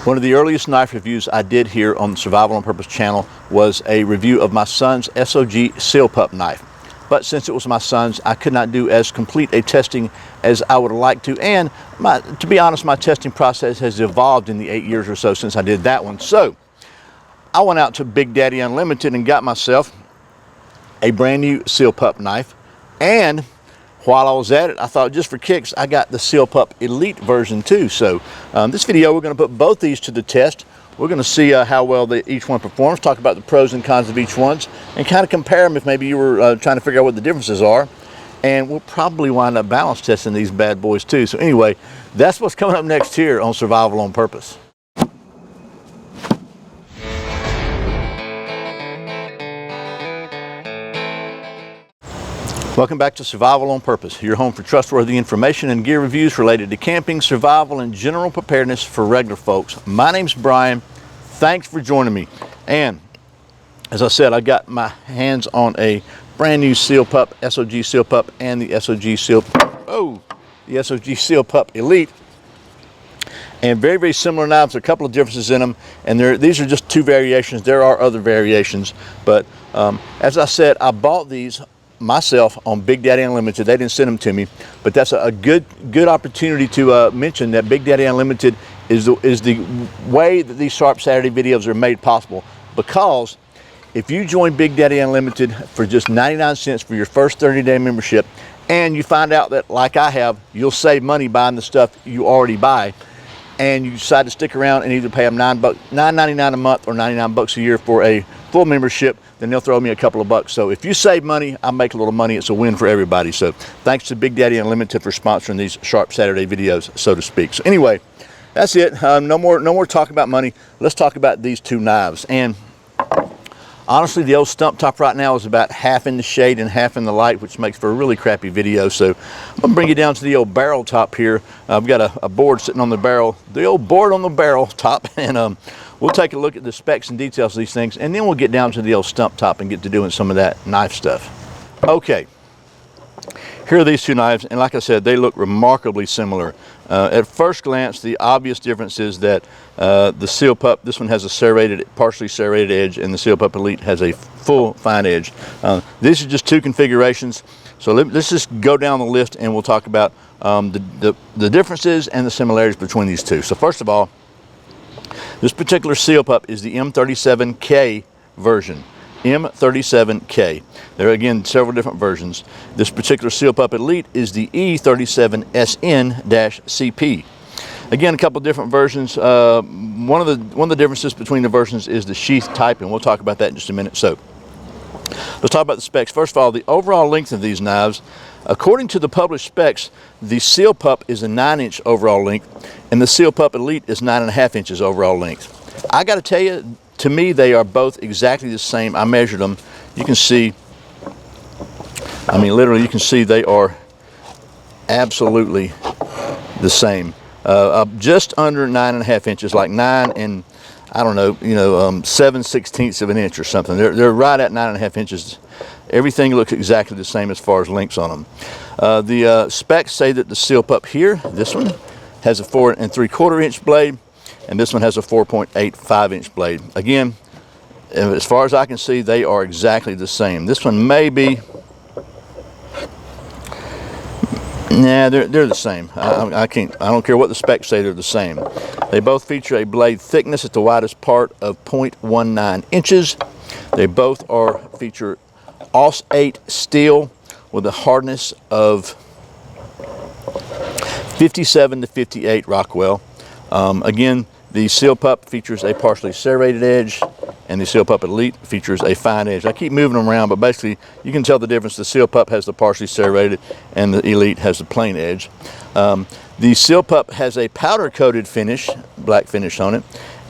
One of the earliest knife reviews I did here on the Survival on Purpose channel was a review of my son's SOG Seal Pup knife. But since it was my son's, I could not do as complete a testing as I would like to. And to be honest, my testing process has evolved in the 8 years or so since I did that one. So I went out to Big Daddy Unlimited and got myself a brand new Seal Pup knife. And while I was at it, I thought just for kicks, I got the Seal Pup Elite version too. So this video, we're going to put both these to the test. We're going to see how well each one performs, talk about the pros and cons of each one, and kind of compare them if maybe you were trying to figure out what the differences are. And we'll probably wind up balance testing these bad boys too. So anyway, that's what's coming up next here on Survival on Purpose. Welcome back to Survival on Purpose, your home for trustworthy information and gear reviews related to camping, survival, and general preparedness for regular folks. My name's Brian. Thanks for joining me. And as I said, I got my hands on a brand new Seal Pup, SOG Seal Pup, and the SOG Seal Pup Elite. And very, very similar knives. A couple of differences in them, and these are just two variations. There are other variations, but as I said, I bought these myself on Big Daddy Unlimited. They didn't send them to me, but that's a good opportunity to mention that Big Daddy Unlimited is the way that these Sharp Saturday videos are made possible, because if you join Big Daddy Unlimited for just 99 cents for your first 30-day membership, and you find out that, like I have, you'll save money buying the stuff you already buy, and you decide to stick around and either pay them $9.99 a month or 99 bucks a year for a full membership, then they'll throw me a couple of bucks. So if you save money, I make a little money. It's a win for everybody. So thanks to Big Daddy Unlimited for sponsoring these Sharp Saturday videos, so to speak. So anyway, that's it. No more talk about money. Let's talk about these two knives. And honestly, the old stump top right now is about half in the shade and half in the light, which makes for a really crappy video. So I'm gonna bring you down to the old barrel top here. I've got a board sitting on the barrel, the old board on the barrel top, and we'll take a look at the specs and details of these things, and then we'll get down to the old stump top and get to doing some of that knife stuff. Okay, here are these two knives, and like I said, they look remarkably similar. At first glance, the obvious difference is that the Seal Pup, this one has a partially serrated edge, and the Seal Pup Elite has a full fine edge. These are just two configurations, so let's just go down the list and we'll talk about the differences and the similarities between these two. So first of all, this particular Seal Pup is the M37K version. M37K. There are again several different versions. This particular Seal Pup Elite is the E37SN-CP. Again, a couple different versions. One of the differences between the versions is the sheath type, and we'll talk about that in just a minute. So let's talk about the specs. First of all, the overall length of these knives. According to the published specs, the Seal Pup is a 9-inch overall length, and the Seal Pup Elite is 9.5 inches overall length. I got to tell you, to me, they are both exactly the same. I measured them. You can see, I mean, literally, you can see they are absolutely the same. Just under 9.5 inches, like 9 and, I don't know, 7/16 of an inch or something. They're right at 9.5 inches. Everything looks exactly the same as far as lengths on them. The specs say that the Seal Pup here, this one, has a 4 3/4 inch blade, and this one has a 4.85 inch blade. Again, as far as I can see, they are exactly the same. This one may be, nah, they're the same. I don't care what the specs say, they're the same. They both feature a blade thickness at the widest part of 0.19 inches. They both feature AUS 8 steel with a hardness of 57 to 58 Rockwell. Again, the Seal Pup features a partially serrated edge, and the Seal Pup Elite features a fine edge. I keep moving them around, but basically you can tell the difference. The Seal Pup has the partially serrated, and the Elite has the plain edge. The Seal Pup has a powder-coated finish, black finish on it,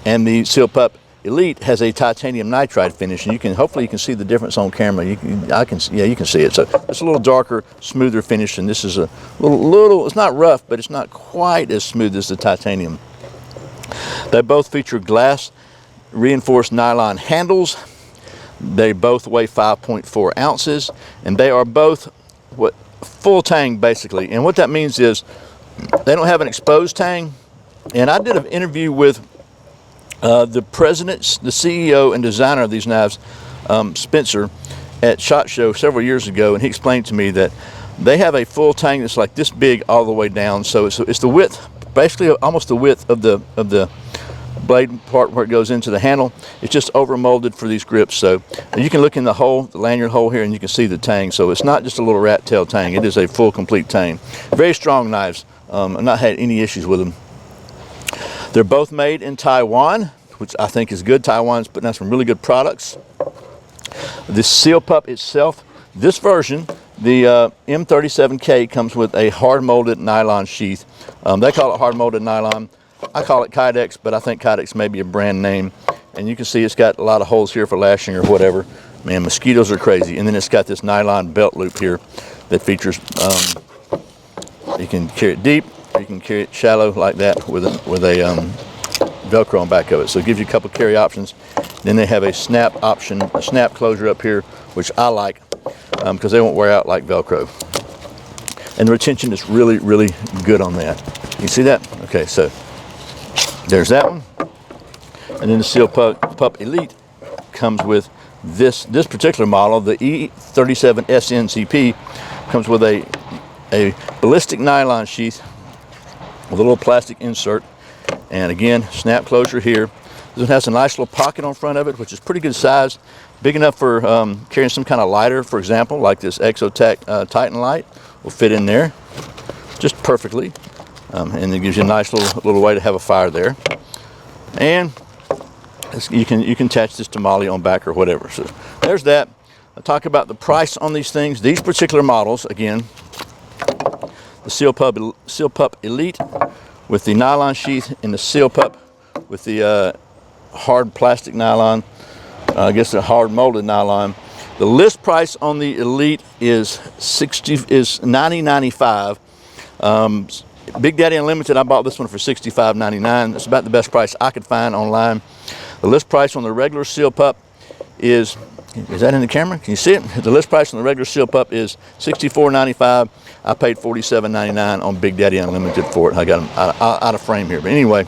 and the Seal Pup Elite has a titanium nitride finish, and hopefully you can see the difference on camera. You can see it. So it's a little darker, smoother finish, and this is a little. It's not rough, but it's not quite as smooth as the titanium. They both feature glass reinforced nylon handles. They both weigh 5.4 ounces, and they are both full tang basically. And what that means is they don't have an exposed tang. And I did an interview with The president, the CEO and designer of these knives, Spencer, at SHOT Show several years ago, and he explained to me that they have a full tang that's like this big all the way down. So it's the width, basically almost the width of the blade part where it goes into the handle. It's just over molded for these grips. So you can look in the hole, the lanyard hole here, and you can see the tang. So it's not just a little rat tail tang. It is a full complete tang. Very strong knives. I've not had any issues with them. They're both made in Taiwan, which I think is good. Taiwan's putting out some really good products. The Seal Pup itself, this version, the M37K, comes with a hard molded nylon sheath. They call it hard molded nylon. I call it Kydex, but I think Kydex may be a brand name. And you can see it's got a lot of holes here for lashing or whatever. Man, mosquitoes are crazy. And then it's got this nylon belt loop here that features, you can carry it deep, or you can carry it shallow like that with a Velcro on the back of it. So it gives you a couple carry options. Then they have a snap option, a snap closure up here, which I like because they won't wear out like Velcro. And the retention is really, really good on that. You see that? Okay, so there's that one. And then the Seal Pup Elite comes with this particular model, the E37 SNCP, comes with a ballistic nylon sheath with a little plastic insert, and again, snap closure here. This one has a nice little pocket on front of it, which is pretty good size, big enough for carrying some kind of lighter, for example, like this Exotac Titan light will fit in there just perfectly, and it gives you a nice little way to have a fire there. And you can attach this to Molly on back or whatever. So there's that. I'll talk about the price on these things. These particular models, again, the Seal Pup Elite with the nylon sheath, and the Seal Pup with the hard plastic nylon, I guess the hard molded nylon. The list price on the Elite is $90.95. Big Daddy Unlimited, I bought this one for $65.99. That's about the best price I could find online. The list price on the regular Seal Pup is that in the camera? Can you see it? The list price on the regular Seal Pup is $64.95. I paid $47.99 on Big Daddy Unlimited for it. I got them out of frame here. But anyway,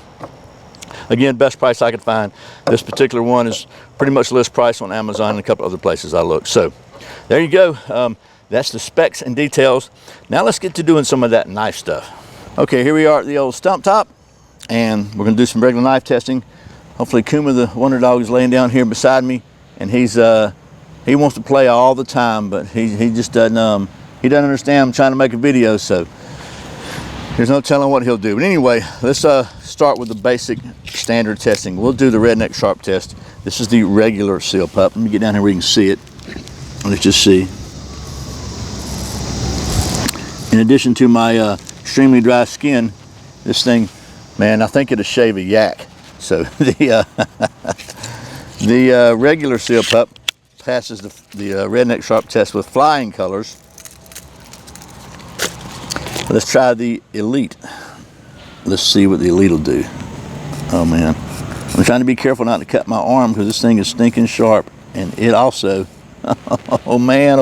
again, best price I could find. This particular one is pretty much list price on Amazon and a couple other places I looked. So there you go. That's the specs and details. Now let's get to doing some of that knife stuff. Okay, here we are at the old stump top, and we're going to do some regular knife testing. Hopefully Kuma, the Wonder Dog, is laying down here beside me, and he wants to play all the time, but he just doesn't he doesn't understand I'm trying to make a video, so there's no telling what he'll do. But anyway, let's start with the basic standard testing. We'll do the redneck sharp test. This is the regular Seal Pup. Let me get down here where you can see it. Let's just see. In addition to my extremely dry skin, this thing, man, I think it'll shave a yak. So the regular Seal Pup passes the redneck sharp test with flying colors. Let's try the Elite. Let's see what the Elite will do. Oh man, I'm trying to be careful not to cut my arm because this thing is stinking sharp, and it also, oh man,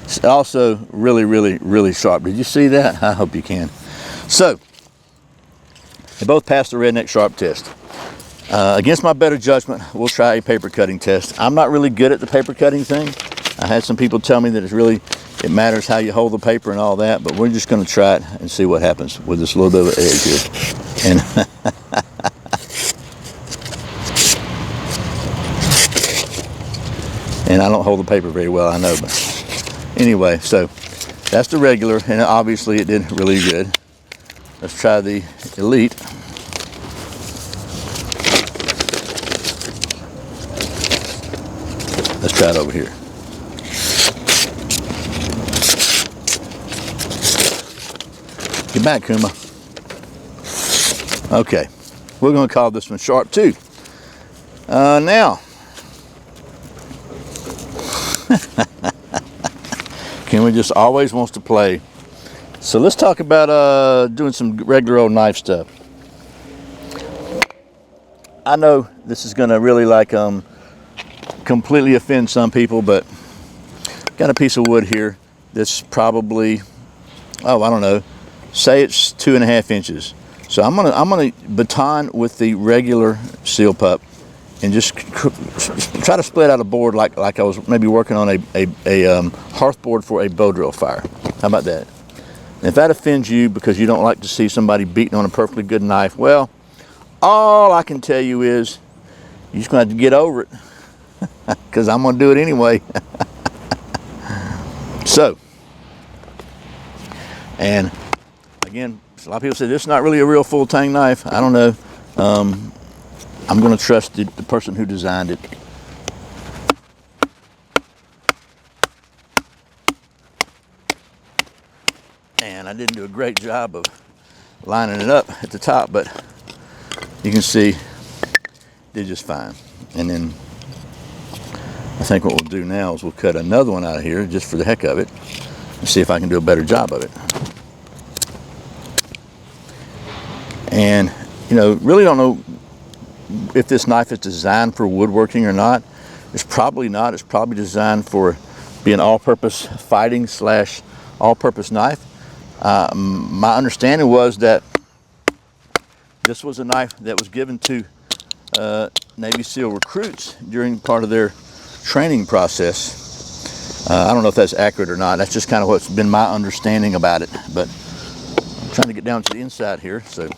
it's also really, really, really sharp. Did you see that? I hope you can. So they both passed the redneck sharp test. Against my better judgment, we'll try a paper cutting test. I'm not really good at the paper cutting thing. I had some people tell me that it matters how you hold the paper and all that, but we're just going to try it and see what happens with this little bit of an edge here. And I don't hold the paper very well, I know, but anyway, so that's the regular, and obviously it did really good. Let's try the Elite. Let's try it over here. Get back, Kuma. Okay, we're going to call this one sharp too. Now, Kuma just always wants to play. So let's talk about doing some regular old knife stuff. I know this is going to really completely offend some people, but got a piece of wood here that's probably, oh, I don't know, say it's 2.5 inches. So I'm gonna baton with the regular Seal Pup and just try to split out a board like I was maybe working on a hearth board for a bow drill fire. How about that? And if that offends you because you don't like to see somebody beating on a perfectly good knife, well, all I can tell you is you're just going to have to get over it, because I'm going to do it anyway. So, and again, a lot of people say this is not really a real full tang knife. I don't know. I'm going to trust the person who designed it. And I didn't do a great job of lining it up at the top, but you can see did just fine. And then I think what we'll do now is we'll cut another one out of here just for the heck of it and see if I can do a better job of it. And you know, really don't know if this knife is designed for woodworking or not. It's probably not. It's probably designed for being all-purpose fighting / all-purpose knife. My understanding was that this was a knife that was given to Navy SEAL recruits during part of their training process. I don't know if that's accurate or not. That's just kind of what's been my understanding about it. But I'm trying to get down to the inside here. So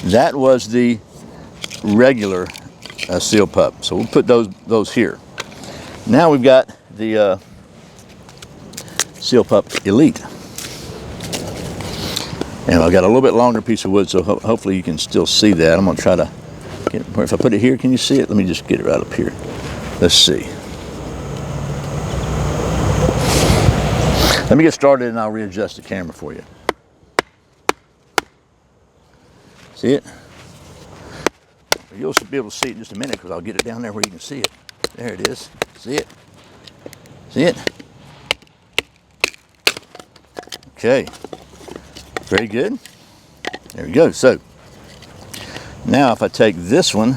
that was the regular Seal Pup. So we'll put those here. Now we've got the Seal Pup Elite. And I've got a little bit longer piece of wood, so hopefully you can still see that. I'm going to try to get, if I put it here, can you see it? Let me just get it right up here. Let's see. Let me get started and I'll readjust the camera for you. See it? You'll be able to see it in just a minute because I'll get it down there where you can see it. There it is. See it? See it? Okay. Very good. There we go. So now if I take this one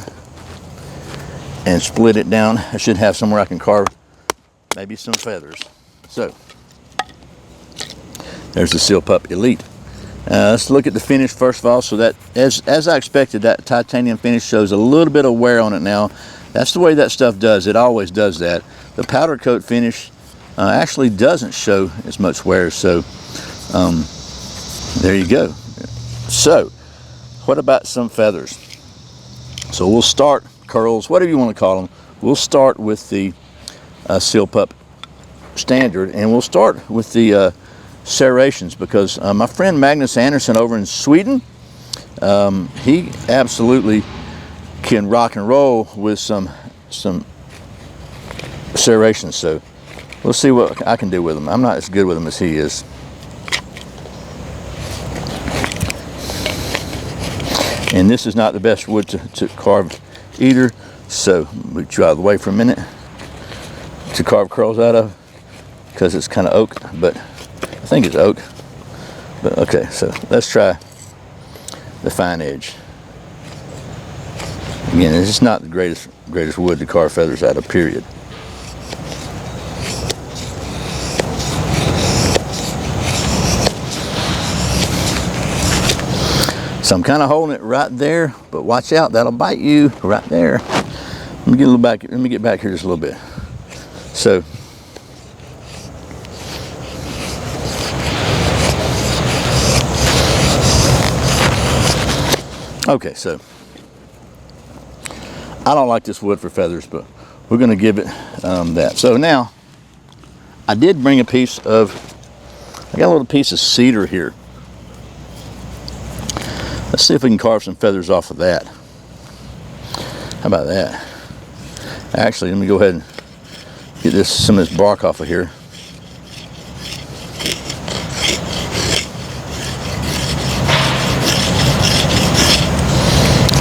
and split it down, I should have somewhere I can carve maybe some feathers. So there's the Seal Pup Elite. Let's look at the finish first of all. So that, as I expected, that titanium finish shows a little bit of wear on it now. That's the way that stuff does. It always does that. The powder coat finish actually doesn't show as much wear. So there you go. So what about some feathers? So we'll start, curls, whatever you want to call them. We'll start with the Seal Pup standard, and we'll start with the serrations, because my friend Magnus Anderson over in Sweden, he absolutely can rock and roll with some serrations. So we'll see what I can do with them. I'm not as good with them as he is. And this is not the best wood to carve either, so move you out of the way for a minute to carve curls out of, because it's kind of oak, but I think it's oak. But okay, so let's try the fine edge. Again, this is not the greatest wood to carve feathers out of, period. So I'm kind of holding it right there, but watch out, that'll bite you right there. Let me get a little back. Let me get back here just a little bit. So okay, so I don't like this wood for feathers, but we're going to give it that. So now I did bring a piece of, I got a little piece of cedar here. Let's see if we can carve some feathers off of that. How about that? Actually, let me go ahead and get some of this bark off of here.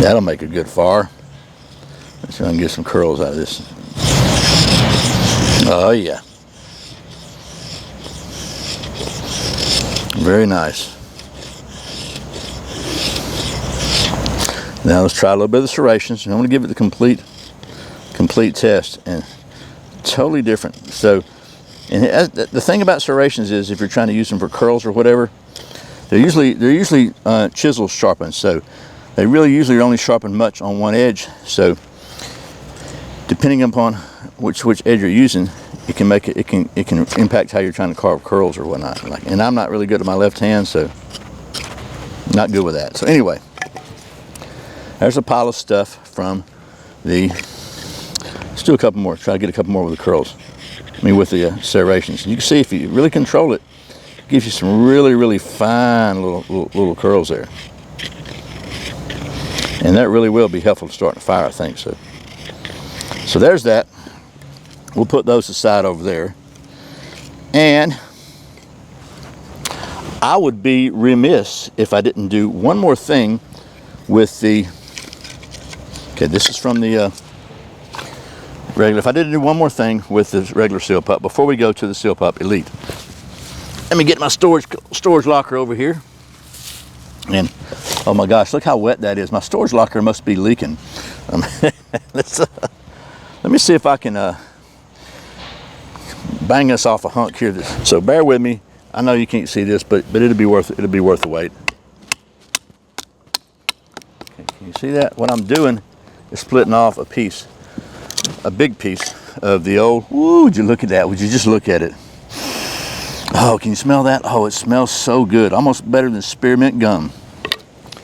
That'll make a good fire. Let's see if I can get some curls out of this. Oh yeah. Very nice. Now let's try a little bit of the serrations. I'm going to give it the complete test, and totally different. So, and the thing about serrations is, if you're trying to use them for curls or whatever, they're usually chisel sharpened, so they really usually are only sharpened much on one edge. So depending upon which edge you're using, it can make it can impact how you're trying to carve curls or whatnot. And I'm not really good at my left hand, so not good with that. So anyway, there's a pile of stuff from the. Let's do a couple more. Try to get a couple more with the curls. I mean, with the serrations. You can see if you really control it, it gives you some really fine little curls there. And that really will be helpful to starting a fire, I think. So there's that. We'll put those aside over there. And I would be remiss if I didn't do one more thing with the, okay, this is from the regular. If I didn't do one more thing with the regular Seal Pup before we go to the Seal Pup Elite. Let me get my storage locker over here. And oh my gosh, look how wet that is. My storage locker must be leaking. Let me see if I can bang us off a hunk here. So bear with me. I know you can't see this, but it'll be worth the wait. Okay, can you see that? What I'm doing is splitting off a big piece of the old. Woo! Would you look at that? Would you just look at it? Oh, can you smell that? Oh, it smells so good. Almost better than spearmint gum.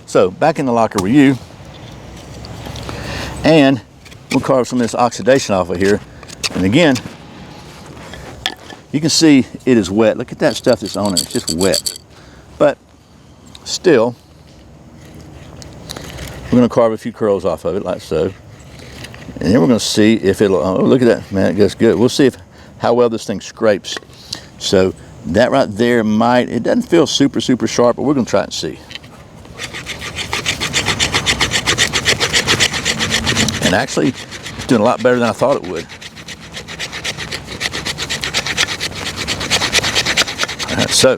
So back in the locker with you, and we'll carve some of this oxidation off of here. And again, you can see it is wet. Look at that stuff that's on it. It's just wet. But still, we're going to carve a few curls off of it like so. And then we're going to see if it'll, oh, look at that, man, it goes good. We'll see how well this thing scrapes. So that right there it doesn't feel super sharp, but we're going to try and see. And actually, it's doing a lot better than I thought it would. All right, so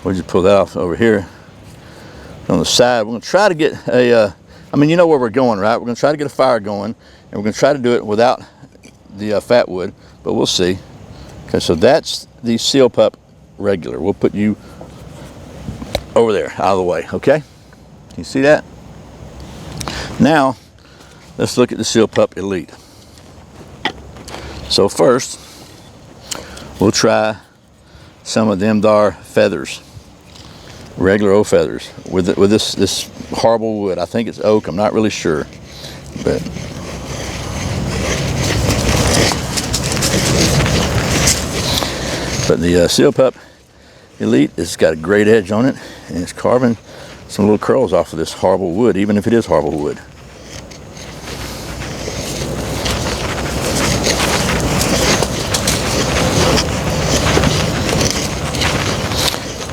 we'll just pull that off over here. On the side, we're going to try to get I mean, you know where we're going, right? We're going to try to get a fire going, and we're going to try to do it without the fat wood, but we'll see. Okay, so that's the Seal Pup regular. We'll put you over there, out of the way, okay? Can you see that? Now, let's look at the Seal Pup Elite. So first, we'll try some of them dar feathers. Regular old feathers with this horrible wood. I think it's oak. I'm not really sure, but the Seal Pup Elite has got a great edge on it, and it's carving some little curls off of this horrible wood, even if it is horrible wood.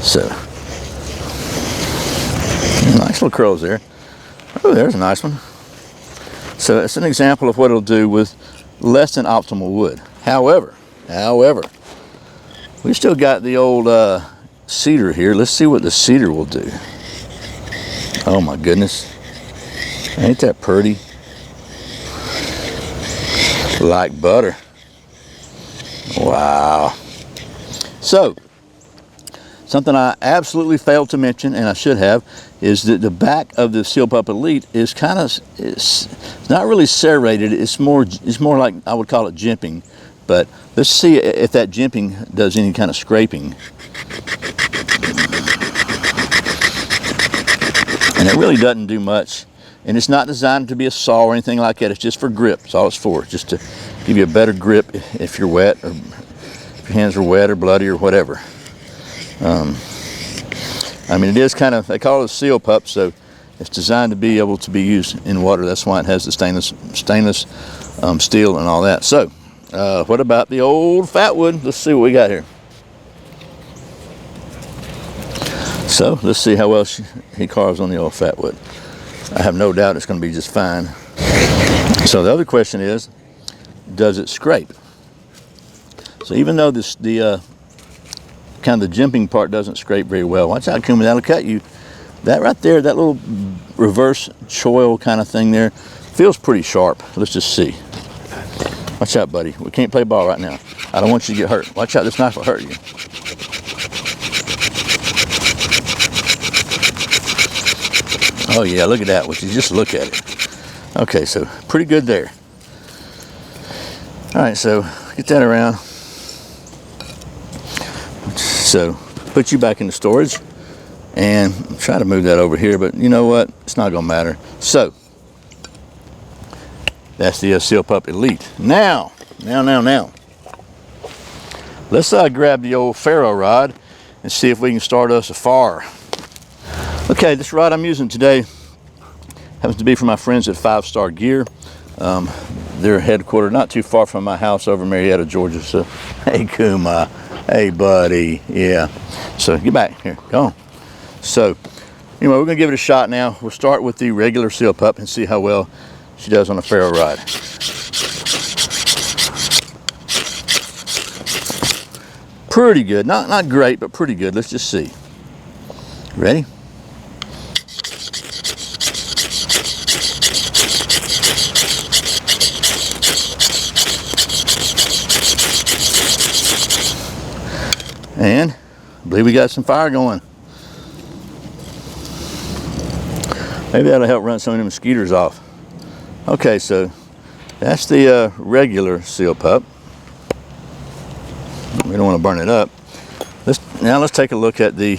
So. Nice little curls there. Oh, there's a nice one. So it's an example of what it'll do with less than optimal wood. However, we still got the old cedar here. Let's see what the cedar will do. Oh my goodness. Ain't that pretty? Like butter. Wow. So, something I absolutely failed to mention, and I should have, is that the back of the Seal Pup Elite is it's not really serrated. It's more like, I would call it jimping. But let's see if that jimping does any kind of scraping. And it really doesn't do much. And it's not designed to be a saw or anything like that. It's just for grip. That's all it's for. Just to give you a better grip if you're wet, or if your hands are wet or bloody or whatever. I mean, it is kind of, they call it a Seal Pup, so it's designed to be able to be used in water. That's why it has the stainless steel and all that. So, what about the old fat wood? Let's see what we got here. So, let's see how well he carves on the old fat wood. I have no doubt it's going to be just fine. So, the other question is, does it scrape? So, even though the kind of the jimping part doesn't scrape very well. Watch out, Kuma, that'll cut you. That right there, that little reverse choil kind of thing there, feels pretty sharp. Let's just see. Watch out, buddy. We can't play ball right now. I don't want you to get hurt. Watch out, this knife will hurt you. Oh yeah, look at that. Would you just look at it? Okay, so pretty good there. All right, so get that around. So put you back into storage and try to move that over here, but you know what? It's not gonna matter. So that's the Seal Pup Elite. Now. Let's grab the old Ferro rod and see if we can start us a fire. Okay, this rod I'm using today happens to be from my friends at 5 Star Gear. They're headquartered not too far from my house over in Marietta, Georgia. So, hey Kuma, hey buddy, yeah. So get back here, go on. So, anyway, we're gonna give it a shot now. We'll start with the regular Seal Pup and see how well she does on a Ferro rod. Pretty good, not great, but pretty good. Let's just see. Ready? And I believe we got some fire going. Maybe that'll help run some of the mosquitoes off. Okay, so that's the regular Seal Pup. We don't want to burn it up. Now let's take a look at the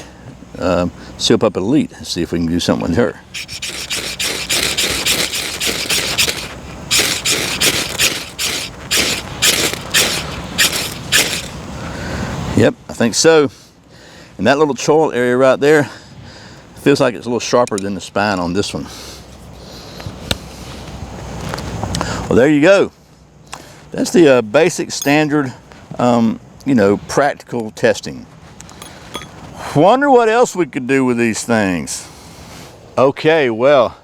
Seal Pup Elite and see if we can do something with her. Yep, I think so. And that little choil area right there feels like it's a little sharper than the spine on this one. Well, there you go. That's the basic standard, you know, practical testing. Wonder what else we could do with these things. Okay, well,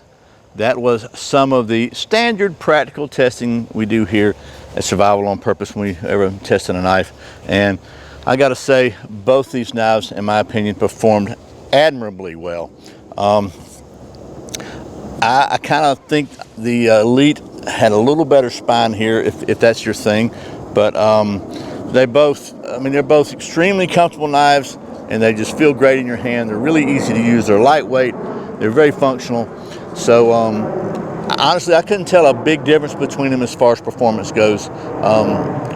that was some of the standard practical testing we do here at Survival on Purpose when we ever testing a knife. And I gotta say, both these knives, in my opinion, performed admirably well. I kind of think the Elite had a little better spine here, if that's your thing. But they both, I mean, they're both extremely comfortable knives, and they just feel great in your hand. They're really easy to use. They're lightweight. They're very functional. So honestly, I couldn't tell a big difference between them as far as performance goes.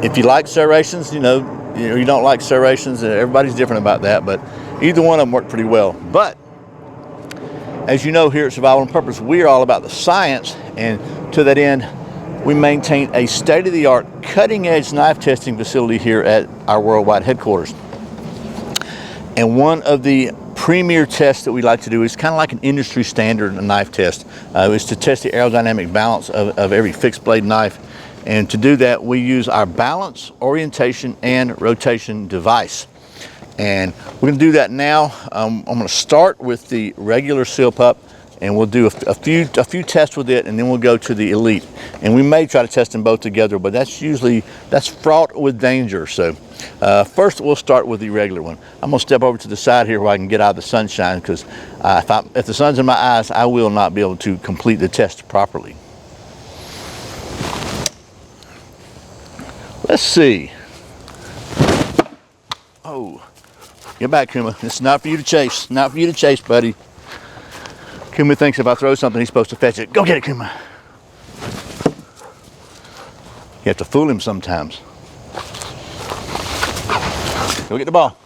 If you like serrations, you don't like serrations, everybody's different about that, but either one of them worked pretty well. But as you know, here at Survival on Purpose, we are all about the science, and to that end, we maintain a state-of-the-art, cutting-edge knife testing facility here at our worldwide headquarters. And one of the premier tests that we like to do is kind of like an industry standard knife test, is to test the aerodynamic balance of every fixed blade knife. And to do that, we use our balance, orientation, and rotation device. And we're gonna do that now. I'm gonna start with the regular Seal Pup, and we'll do a few tests with it, and then we'll go to the Elite. And we may try to test them both together, but that's fraught with danger. So first we'll start with the regular one. I'm gonna step over to the side here where I can get out of the sunshine, because if the sun's in my eyes, I will not be able to complete the test properly. Let's see. Oh, get back, Kuma. This is not for you to chase. Not for you to chase, buddy. Kuma thinks if I throw something, he's supposed to fetch it. Go get it, Kuma. You have to fool him sometimes. Go get the ball.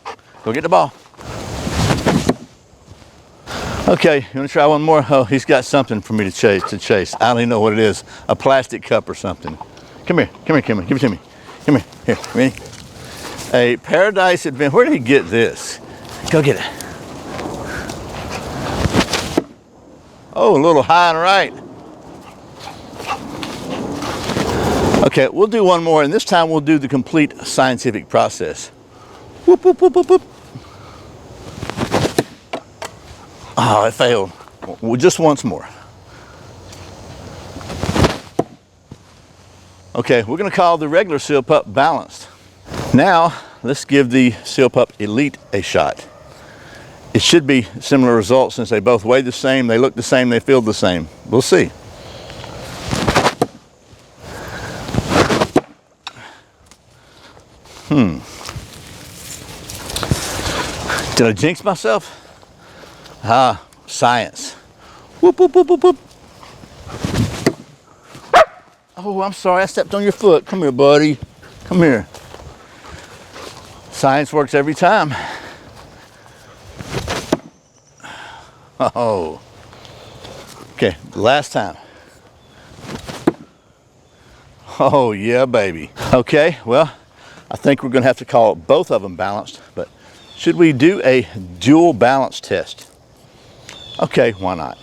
Go get the ball. Okay, you want to try one more? Oh, he's got something for me to chase. I don't even know what it is. A plastic cup or something. Come here, Kuma. Give it to me. Come here. Here, ready? A Paradise Adventure. Where did he get this? Go get it. Oh, a little high and right. Okay, we'll do one more, and this time we'll do the complete scientific process. Whoop, whoop, whoop, whoop, whoop. Oh, it failed. Well, just once more. Okay, we're gonna call the regular Seal Pup balanced. Now, let's give the Seal Pup Elite a shot. It should be similar results since they both weigh the same, they look the same, they feel the same. We'll see. Did I jinx myself? Science. Whoop, whoop, whoop, whoop, whoop. Oh, I'm sorry, I stepped on your foot. Come here, buddy. Come here. Science works every time. Oh. Okay, last time. Oh, yeah, baby. Okay, well, I think we're gonna have to call both of them balanced, but should we do a dual balance test? Okay, why not?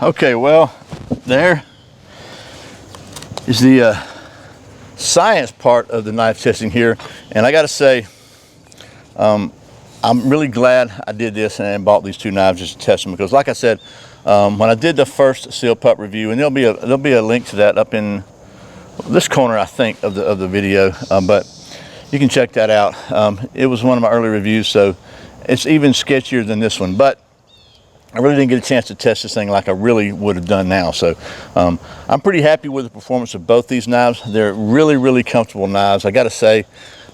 Okay, well, there is the science part of the knife testing here, and I gotta say, I'm really glad I did this and bought these two knives just to test them, because like I said, when I did the first Seal Pup review, and there'll be a link to that up in this corner, I think, of the video, but you can check that out. It was one of my early reviews, so it's even sketchier than this one, but I really didn't get a chance to test this thing like I really would have done now. So I'm pretty happy with the performance of both these knives. They're really, really comfortable knives. I gotta say,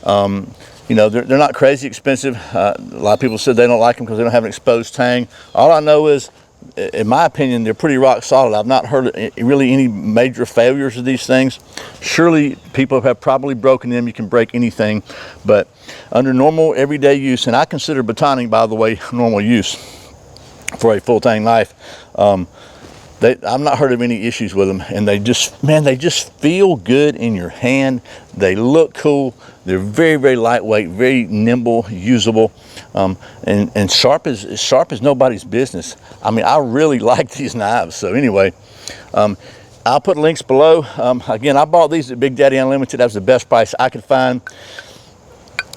you know, they're not crazy expensive. A lot of people said they don't like them because they don't have an exposed tang. All I know is, in my opinion, they're pretty rock solid. I've not heard really any major failures of these things. Surely people have probably broken them. You can break anything, but under normal everyday use, and I consider batoning, by the way, normal use for a full tang knife, I've not heard of any issues with them, and they just, man, they just feel good in your hand. They look cool. They're very, very lightweight, very nimble, usable, and sharp as nobody's business. I mean, I really like these knives. So anyway, I'll put links below. Again, I bought these at Big Daddy Unlimited. That was the best price I could find,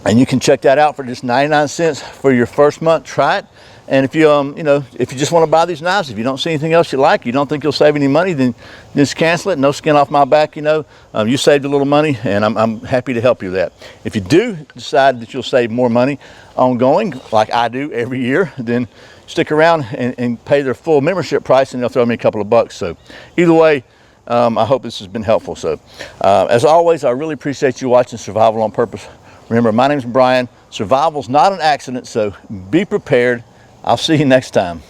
and you can check that out for just 99 cents for your first month. Try it. And if you you know, if you just want to buy these knives, if you don't see anything else you like, you don't think you'll save any money, then just cancel it. No skin off my back, you know. You saved a little money, and I'm happy to help you with that. If you do decide that you'll save more money ongoing, like I do every year, then stick around and pay their full membership price, and they'll throw me a couple of bucks. So either way, I hope this has been helpful. So as always, I really appreciate you watching Survival on Purpose. Remember, my name's Brian. Survival's not an accident, so be prepared. I'll see you next time.